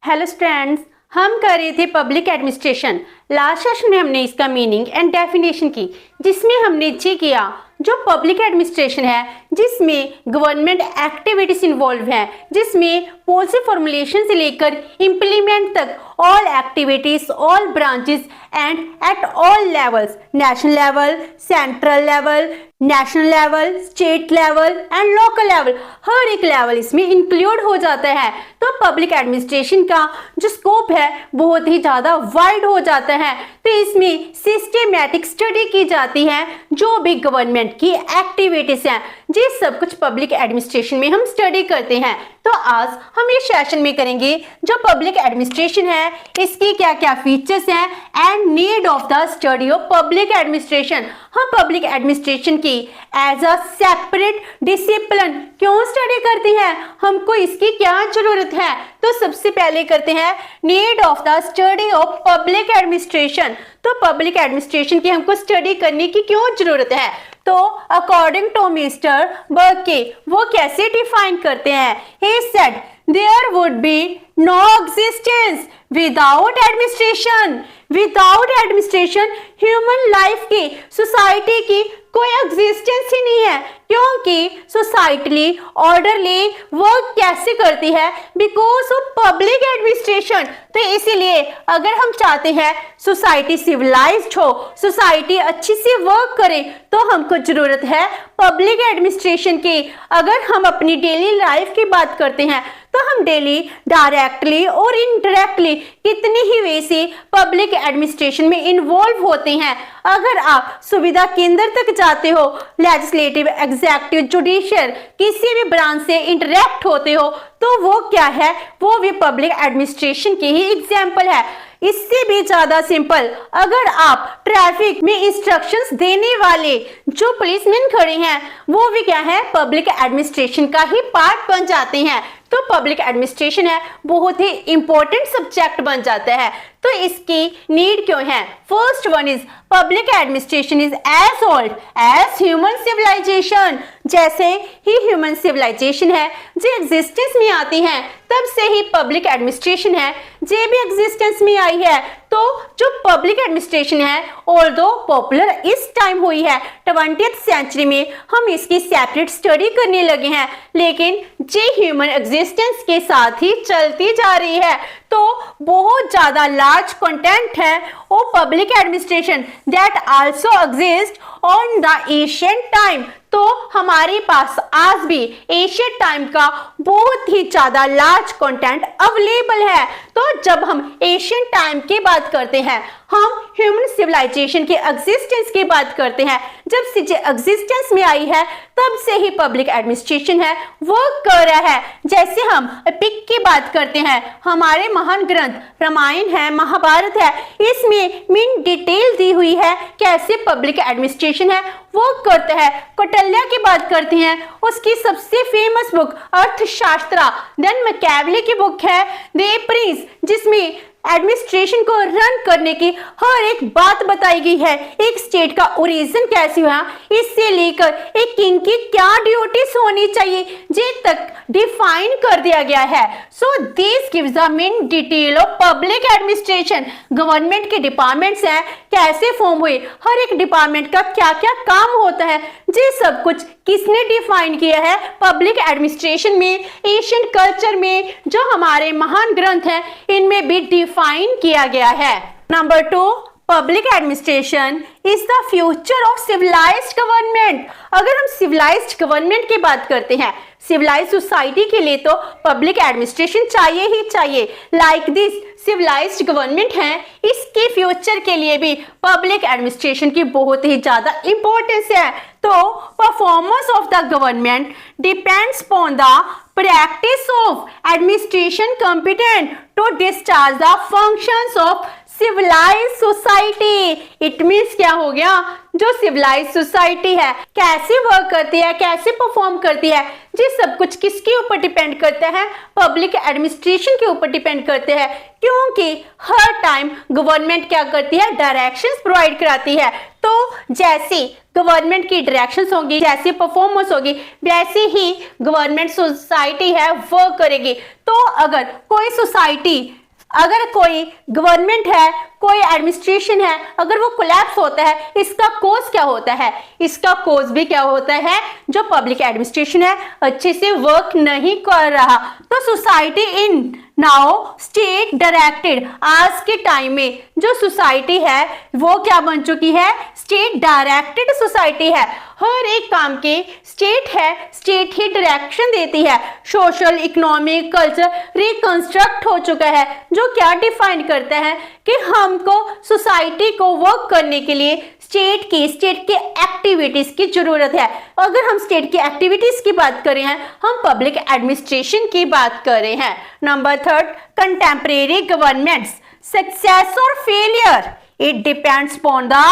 Hello students, हम कर रहे थे पब्लिक एडमिनिस्ट्रेशन। लास्ट सेशन में हमने इसका मीनिंग एंड डेफिनेशन की, जिसमें हमने ये किया जो पब्लिक एडमिनिस्ट्रेशन है जिसमें गवर्नमेंट एक्टिविटीज इन्वॉल्व हैं, जिसमें पॉलिसी फॉर्मुलेशन से लेकर इम्प्लीमेंट तक all activities, all branches and at all levels, national level, central level, national level, state level and local level, हर एक लेवल इसमें इंक्लूड हो जाता है। तो पब्लिक एडमिनिस्ट्रेशन का जो स्कोप है बहुत ही ज़्यादा वाइड हो जाता है। तो इसमें सिस्टमेटिक स्टडी की जाती है जो भी गवर्नमेंट की एक्टिविटीज हैं, ये सब कुछ पब्लिक एडमिनिस्ट्रेशन में हम स्टडी करते हैं। तो आज हम इस सेशन में करेंगे जो पब्लिक एडमिनिस्ट्रेशन है, इसकी क्या क्या फीचर्स हैं and need of the study of public administration. हम पब्लिक एडमिनिस्ट्रेशन की एज अ सेपरेट डिसिप्लिन क्यों स्टडी करते हैं, हमको इसकी क्या जरूरत है। तो सबसे पहले करते हैं need of the study of public administration. तो पब्लिक एडमिनिस्ट्रेशन की हमको स्टडी करने की क्यों जरूरत है, तो अकॉर्डिंग टू मिस्टर बर्के वो कैसे डिफाइन करते हैं। He said there would be no existence without administration. Without administration human life की, सोसाइटी की कोई एग्जिस्टेंस ही नहीं है, क्योंकि सोसाइटली ऑर्डरली वर्क कैसे करती है, बिकॉज ऑफ पब्लिक एडमिनिस्ट्रेशन। तो इसीलिए अगर हम चाहते हैं सोसाइटी सिविलाइज्ड हो, सोसाइटी अच्छी से वर्क करे, तो हमको जरूरत है पब्लिक एडमिनिस्ट्रेशन की। अगर हम अपनी डेली लाइफ की बात करते हैं तो हम डेली डायरेक्टली और इनडायरेक्टली कितनी ही वे से पब्लिक एडमिनिस्ट्रेशन में इन्वॉल्व होते हैं। अगर आप सुविधा केंद्र तक जाते हो, लेजिस्लेटिव, एग्जीक्यूटिव, जुडिशियल किसी भी ब्रांच से इंटरेक्ट होते हो, तो वो क्या है, वो भी पब्लिक एडमिनिस्ट्रेशन की ही एग्जाम्पल है। इससे भी ज्यादा सिंपल, अगर आप ट्रैफिक में इंस्ट्रक्शंस देने वाले जो पुलिसमैन खड़े हैं वो भी क्या है, पब्लिक एडमिनिस्ट्रेशन का ही पार्ट बन जाते हैं। तो पब्लिक एडमिनिस्ट्रेशन है बहुत ही इंपॉर्टेंट सब्जेक्ट बन जाता है। तो इसकी नीड क्यों है। First one is public administration is as old as human civilisation. जैसे ही ह्यूमन सिविलाइजेशन है जो एग्जिस्टेंस में आती है, तब से ही पब्लिक एडमिनिस्ट्रेशन है जो भी एग्जिस्टेंस में आई है। तो जो पब्लिक एडमिनिस्ट्रेशन है ऑल्दो पॉपुलर इस टाइम हुई है 20th सेंचुरी में, हम इसकी सेपरेट स्टडी करने लगे हैं, लेकिन जे ह्यूमन एग्जिस्टेंस के साथ ही चलती जा रही है। तो बहुत ज्यादा लार्ज कंटेंट है वो public administration that also exist on the ancient time. तो हमारे पास आज भी एशियन टाइम का बहुत ही ज्यादा लार्ज कंटेंट अवेलेबल है। तो जब हम एशियन टाइम की बात करते हैं, हम ह्यूमन सिविलाइजेशन के एग्जिस्टेंस की बात करते हैं। जब से एग्जिस्टेंस में आई है तब से ही पब्लिक एडमिनिस्ट्रेशन है वर्क कर रहा है। जैसे हम एपिक की बात करते हैं, हमारे महान ग्रंथ रामायण है, महाभारत है, इसमें मीन डिटेल दी हुई है कैसे पब्लिक एडमिनिस्ट्रेशन है वर्क करता है। कौटिल्य की बात करते हैं, उसकी सबसे फेमस बुक अर्थशास्त्र। देन मैकियावेली की बुक है द प्रिंस, जिसमें एडमिनिस्ट्रेशन को रन करने की हर एक बात बताई गई है। एक स्टेट का ओरिजिन कैसे हुआ, इससे लेकर एक किंग की क्या ड्यूटीज होनी चाहिए, ये तक डिफाइन कर दिया गया है। So this gives the main detail of public administration. Government के डिपार्टमेंट्स हैं कैसे फॉर्म हुए, हर एक डिपार्टमेंट का क्या क्या काम होता है, ये सब कुछ किसने डिफाइन किया है पब्लिक एडमिनिस्ट्रेशन में। एशियन कल्चर में जो हमारे महान ग्रंथ हैं इनमें भी डिफाइन किया गया है। Number 2, public administration is the future of civilised government. अगर हम सिविलाइज्ड गवर्नमेंट की बात करते हैं, सिविलाइज्ड सोसाइटी के लिए तो पब्लिक एडमिनिस्ट्रेशन चाहिए ही चाहिए। लाइक दिस सिविलाइज्ड गवर्नमेंट है, इसके फ्यूचर के लिए भी पब्लिक एडमिनिस्ट्रेशन की बहुत ही ज्यादा इंपॉर्टेंस है। तो performance of the government depends upon the practice of administration competent to discharge the functions of civilise society. It means क्या हो गया, जो सिविलाइज सोसाइटी है कैसे वर्क करती है, कैसे परफॉर्म करती है, ये सब कुछ किसके ऊपर डिपेंड करता है, पब्लिक एडमिनिस्ट्रेशन के ऊपर डिपेंड करते हैं। क्योंकि हर टाइम गवर्नमेंट क्या करती है, डायरेक्शंस प्रोवाइड कराती है। तो जैसी गवर्नमेंट की डायरेक्शंस होंगी, जैसी परफॉर्मेंस होगी, वैसे ही गवर्नमेंट सोसाइटी है वर्क करेगी। तो अगर कोई सोसाइटी, अगर कोई गवर्नमेंट है, कोई एडमिनिस्ट्रेशन है, अगर वो कोलैप्स होता है, इसका कोज क्या होता है, इसका कोज भी क्या होता है, जो पब्लिक एडमिनिस्ट्रेशन है अच्छे से वर्क नहीं कर रहा। तो society in now state directed, आज के टाइम में जो सोसाइटी है वो क्या बन चुकी है, स्टेट डायरेक्टेड सोसाइटी है। हर एक काम के स्टेट है, स्टेट ही डायरेक्शन देती है। सोशल, इकोनॉमिक, कल्चर रिकंस्ट्रक्ट हो चुका है, जो क्या डिफाइन करता है कि हमको सोसाइटी को वर्क करने के लिए स्टेट के एक्टिविटीज की जरूरत है। अगर हम स्टेट की एक्टिविटीज की बात कर रहे हैं, हम पब्लिक एडमिनिस्ट्रेशन की बात कर रहे हैं। नंबर 3, कंटेम्परेरी गवर्नमेंट्स सक्सेस और failure, it depends upon the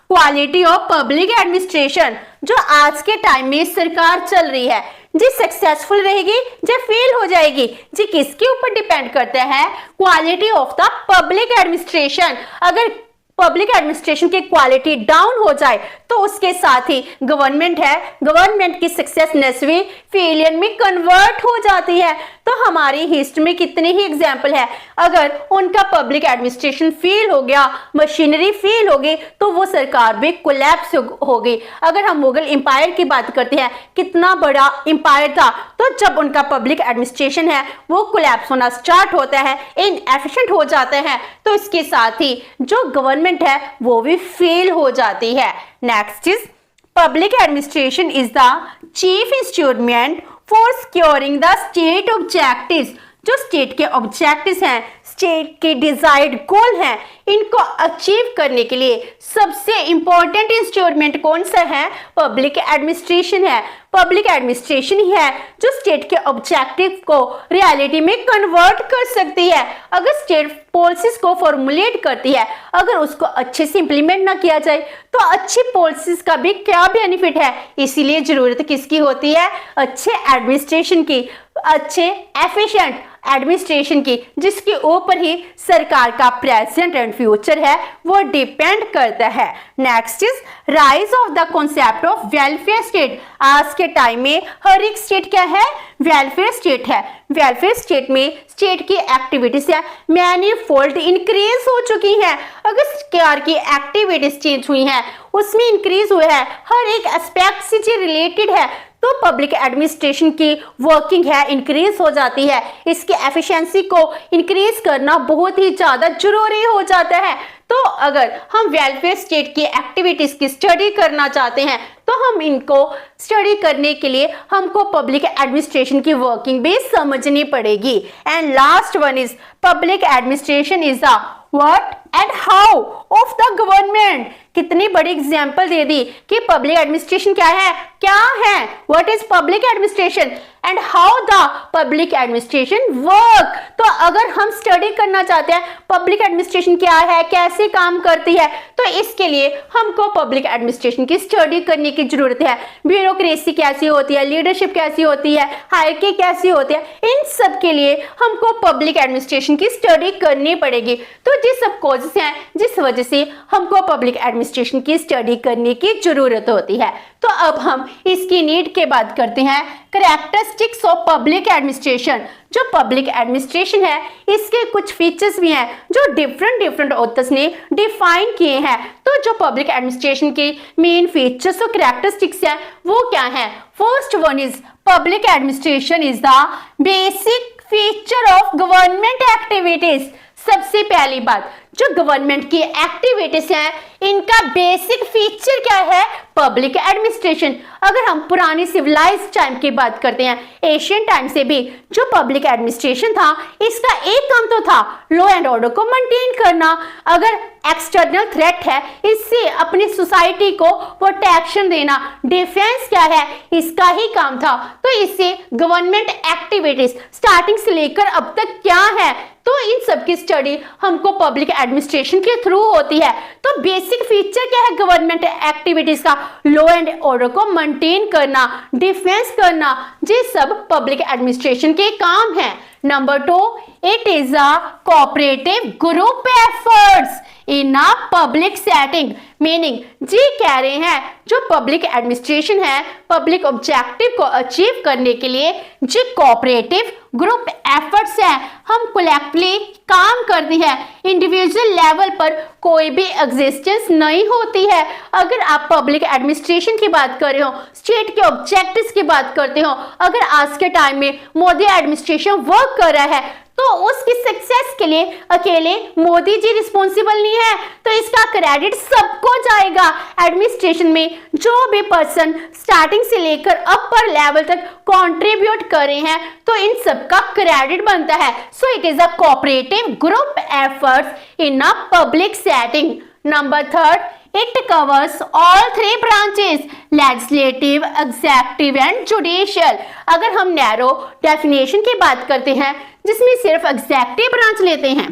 quality of public administration. जो आज के टाइम में सरकार चल रही है, जी सक्सेसफुल रहेगी, जी फेल हो जाएगी, जी किसके ऊपर डिपेंड करता है, quality of the public administration. अगर पब्लिक एडमिनिस्ट्रेशन की क्वालिटी डाउन हो जाए तो उसके साथ ही गवर्नमेंट है, गवर्नमेंट की सक्सेसनेस भी फेलियर में कन्वर्ट हो जाती है। तो हमारी हिस्ट्री में कितने ही एग्जाम्पल है, अगर उनका पब्लिक एडमिनिस्ट्रेशन फेल हो गया, मशीनरी फेल हो गई, तो वो सरकार भी कोलैप्स हो गई। अगर हम मुगल एम्पायर की बात करते हैं, कितना बड़ा एम्पायर था, तो जब उनका पब्लिक एडमिनिस्ट्रेशन है वो कोलैप्स होना स्टार्ट होता है, इनएफिशिएंट हो जाता है, तो इसके साथ ही जो गवर्नमेंट है वो भी फेल हो जाती है। Next is public administration is the chief instrument for securing the state objectives. जो स्टेट के ऑब्जेक्टिव्स हैं, स्टेट के डिजायर्ड गोल हैं, इनको अचीव करने के लिए सबसे इंपॉर्टेंट इंस्ट्रूमेंट कौन सा है, पब्लिक एडमिनिस्ट्रेशन है। पब्लिक एडमिनिस्ट्रेशन ही है जो स्टेट के ऑब्जेक्टिव को रियलिटी में कन्वर्ट कर सकती है। अगर स्टेट पॉलिसीज को फॉर्मुलेट करती है, अगर उसको अच्छे से इंप्लीमेंट ना किया जाए तो अच्छी पॉलिसीज का भी क्या बेनिफिट है। इसीलिए जरूरत किसकी होती है, अच्छे एडमिनिस्ट्रेशन की, अच्छे एफिशिएंट एडमिनिस्ट्रेशन की, जिसके ऊपर ही सरकार का प्रेजेंट एंड फ्यूचर है वो डिपेंड करता है। Next is rise of the concept of welfare state. आज के टाइम में हर एक स्टेट क्या है, वेलफेयर स्टेट है। वेलफेयर स्टेट में स्टेट की एक्टिविटीज है मैनीफोल्ड इंक्रीज हो चुकी है। अगर सरकार की एक्टिविटीज चेंज हुई है, उसमें इंक्रीज हुआ है, हर एक एस्पेक्ट से रिलेटेड है, तो पब्लिक एडमिनिस्ट्रेशन की वर्किंग है इंक्रीज हो जाती है। इसके एफिशिएंसी को इंक्रीज करना बहुत ही ज्यादा जरूरी हो जाता है। तो अगर हम वेलफेयर स्टेट की एक्टिविटीज की स्टडी करना चाहते हैं, तो हम इनको स्टडी करने के लिए हमको पब्लिक एडमिनिस्ट्रेशन की वर्किंग भी समझनी पड़ेगी। And last one is public administration is the what and how of the government. कितनी बड़ी एग्जांपल दे दी कि पब्लिक एडमिनिस्ट्रेशन क्या है, what is public administration and how the public administration work. तो अगर हम स्टडी करना चाहते हैं पब्लिक एडमिनिस्ट्रेशन क्या है, कैसे काम करती है, तो इसके लिए हमको पब्लिक एडमिनिस्ट्रेशन की स्टडी करने की जरूरत है। ब्यूरोक्रेसी कैसी होती है, लीडरशिप कैसी होती है, हायरार्की कैसी होती है, इन सब के लिए हमको पब्लिक एडमिनिस्ट्रेशन की स्टडी करनी पड़ेगी। तो ये सब कॉजेस हैं जिस वजह से हमको पब्लिक एडमिनिस्ट्रेशन की स्टडी करने की जरूरत होती है। तो अब हम इसकी नीड के बात करते हैं, कैरेक्टरिस्टिक्स ऑफ पब्लिक एडमिनिस्ट्रेशन। जो पब्लिक एडमिनिस्ट्रेशन है इसके कुछ फीचर्स भी हैं जो डिफरेंट ऑथर्स ने डिफाइन किए हैं। तो जो पब्लिक एडमिनिस्ट्रेशन के मेन फीचर्स और कैरेक्टरिस्टिक्स हैं वो क्या हैं। First one is public administration is the basic feature of government activities. सबसे पहली बात, जो गवर्नमेंट की एक्टिविटीज हैं इनका बेसिक फीचर क्या है, पब्लिक एडमिनिस्ट्रेशन। अगर हम पुरानी सिविलाइज्ड टाइम की बात करते हैं, एशियन टाइम से भी जो पब्लिक एडमिनिस्ट्रेशन था इसका एक काम तो था लॉ एंड ऑर्डर को मेंटेन करना। अगर एक्सटर्नल थ्रेट है इससे अपनी सोसाइटी को प्रोटेक्शन देना, डिफेंस क्या है इसका ही काम था। तो इससे गवर्नमेंट एक्टिविटीज स्टार्टिंग से लेकर अब तक क्या है, तो तो इन सब की स्टडी हमको पब्लिक एडमिनिस्ट्रेशन के थ्रू होती है। तो बेसिक फीचर क्या है गवर्नमेंट एक्टिविटीज का? लॉ एंड ऑर्डर को मेंटेन करना, डिफेंस करना, ये सब पब्लिक एडमिनिस्ट्रेशन के काम है। Number 2, it is a cooperative group efforts in a public setting. Meaning जी कह रहे हैं जो पब्लिक एडमिनिस्ट्रेशन है, पब्लिक ऑब्जेक्टिव को अचीव करने के लिए जो कोऑपरेटिव ग्रुप एफर्ट्स है, हम कलेक्टिवली काम करते हैं। इंडिविजुअल लेवल पर कोई भी एग्जिस्टेंस नहीं होती है। अगर आप पब्लिक एडमिनिस्ट्रेशन की बात कर रहे हो, स्टेट के ऑब्जेक्टिव्स की बात करते हो, अगर आज के टाइम में मोदी एडमिनिस्ट्रेशन वर्क कर रहा है तो उसकी सक्सेस के लिए अकेले मोदी जी रिस्पॉन्सिबल नहीं है, तो इसका क्रेडिट सबको जाएगा। एडमिनिस्ट्रेशन में जो भी पर्सन स्टार्टिंग से लेकर अपर लेवल तक कंट्रीब्यूट कर रहे हैं तो इन सबका क्रेडिट बनता है। So it is a cooperative group efforts in a public setting. Number 3, it covers all 3 branches legislative, executive and judicial। अगर हम नैरो डेफिनेशन की बात करते हैं जिसमें सिर्फ एग्जेक्टिव ब्रांच लेते हैं,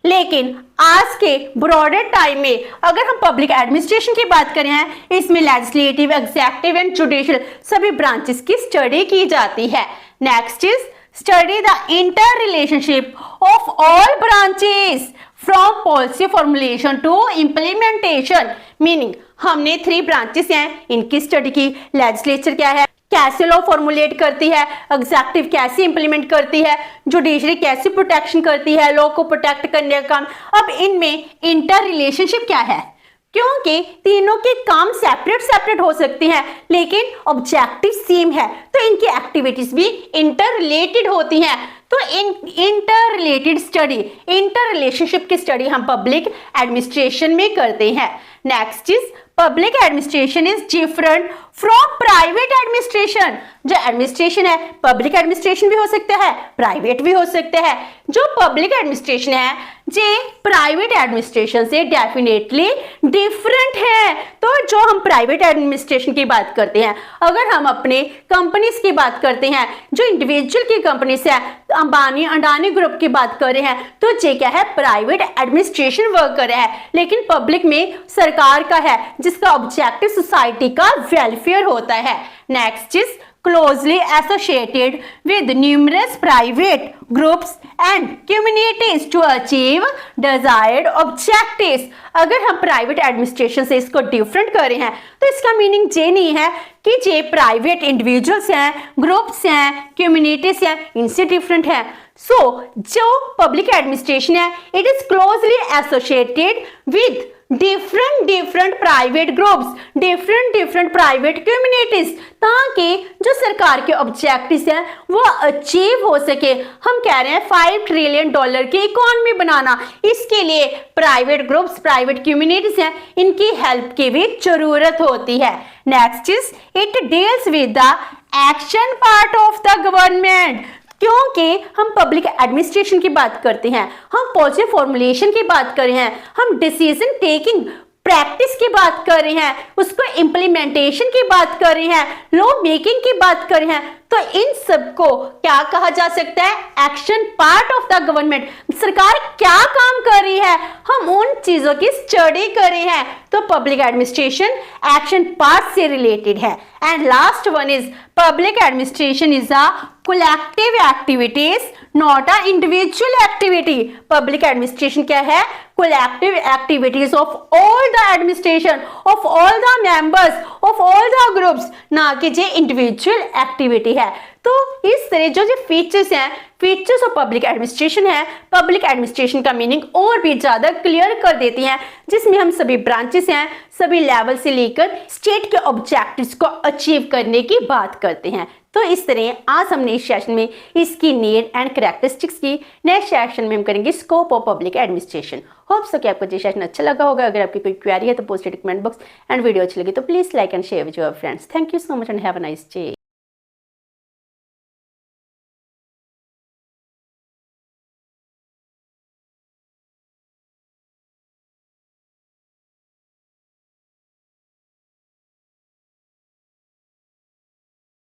लेकिन आज के ब्रॉडर टाइम में अगर हम पब्लिक एडमिनिस्ट्रेशन की बात करें हैं, इसमें लेजिस्लेटिव, एग्जेक्टिव एंड जुडिशियल सभी ब्रांचेस की स्टडी की जाती है। Next is study the interrelationship of all branches from policy formulation to implementation. Meaning हमने 3 ब्रांचेस हैं, इनकी स्टडी की। लेजिस्लेचर क्या है, कैसे लॉ फॉर्मुलेट करती है, एग्जेक्टिव कैसे इंप्लीमेंट करती है, जुडिशरी कैसे प्रोटेक्शन करती है, लॉ को प्रोटेक्ट करने का काम। अब इनमें इंटर रिलेशनशिप क्या है? क्योंकि तीनों के काम सेपरेट हो सकते हैं लेकिन ऑब्जेक्टिव सेम है, तो इनकी एक्टिविटीज भी इंटर रिलेटेड होती हैं। तो inter related study, inter relationship की स्टडी हम पब्लिक एडमिनिस्ट्रेशन में करते हैं। Next is public administration is different from private administration. जो एडमिनिस्ट्रेशन है, पब्लिक एडमिनिस्ट्रेशन भी हो सकता है, प्राइवेट भी हो सकता है। जो पब्लिक एडमिनिस्ट्रेशन है ये प्राइवेट एडमिनिस्ट्रेशन से डेफिनेटली डिफरेंट है। तो जो हम प्राइवेट एडमिनिस्ट्रेशन की बात करते हैं, अगर हम अपने कंपनीज की बात करते हैं, जो इंडिविजुअल की कंपनीज है, अंबानी अडानी ग्रुप की बात कर रहे हैं, तो ये क्या है? प्राइवेट एडमिनिस्ट्रेशन वर्क कर रहा है। लेकिन पब्लिक में सरकार का है जिसका ऑब्जेक्टिव सोसाइटी का वेलफेयर होता है। Next is closely associated with numerous private groups and communities to achieve desired objectives। अगर हम प्राइवेट एडमिनिस्ट्रेशन से इसको डिफरेंट कर रहे हैं तो इसका मीनिंग ये नहीं है कि ये प्राइवेट इंडिविजुअल्स हैं, ग्रुप्स हैं, कम्युनिटीज हैं, इनसे डिफरेंट है। सो जो पब्लिक एडमिनिस्ट्रेशन है it is closely associated with different private groups, different private communities, ताकि जो सरकार के ऑब्जेक्टिव्स हैं वो अचीव हो सके। हम कह रहे हैं $5 ट्रिलियन की इकोनॉमी बनाना, इसके लिए प्राइवेट ग्रुप्स, प्राइवेट कम्युनिटीज हैं, इनकी हेल्प की भी जरूरत होती है। Next is it deals with the action part of the government. क्योंकि हम पब्लिक एडमिनिस्ट्रेशन की बात करते हैं, हम पॉलिसी फॉर्मुलेशन की बात कर रहे हैं, हम डिसीजन टेकिंग प्रैक्टिस की बात कर रहे हैं, उसको इम्प्लीमेंटेशन की बात कर रहे हैं, लॉ मेकिंग की बात कर रहे हैं, तो इन सबको क्या कहा जा सकता है? Action part of the government. सरकार क्या काम कर रही है, हम उन चीजों की स्टडी कर रहे हैं, तो पब्लिक एडमिनिस्ट्रेशन एक्शन पार्ट से रिलेटेड है। And last one is public administration is a collective activities not a individual activity। Public administration क्या है? collective activities of all the administration, of all the members, of all the groups, ना कि जे individual activity है। तो इस तरह जो features हैं, फीचर्स ऑफ पब्लिक एडमिनिस्ट्रेशन है, पब्लिक एडमिनिस्ट्रेशन का मीनिंग और भी ज्यादा क्लियर कर देती हैं, जिसमें हम सभी ब्रांचेस हैं, सभी लेवल से लेकर स्टेट के ऑब्जेक्टिव्स को अचीव करने की बात करते हैं। तो इस तरह आज हमने इस सेशन में इसकी नीड एंड कैरेक्टरिस्टिक्स की। नेक्स्ट सेशन में हम करेंगे scope of public administration. Hope so कि आपको ये सेशन अच्छा लगा होगा। अगर आपकी कोई क्वेरी है तो post it comment box, and video अच्छी लगी तो please like and share with your friends. Thank you so much and have a nice day.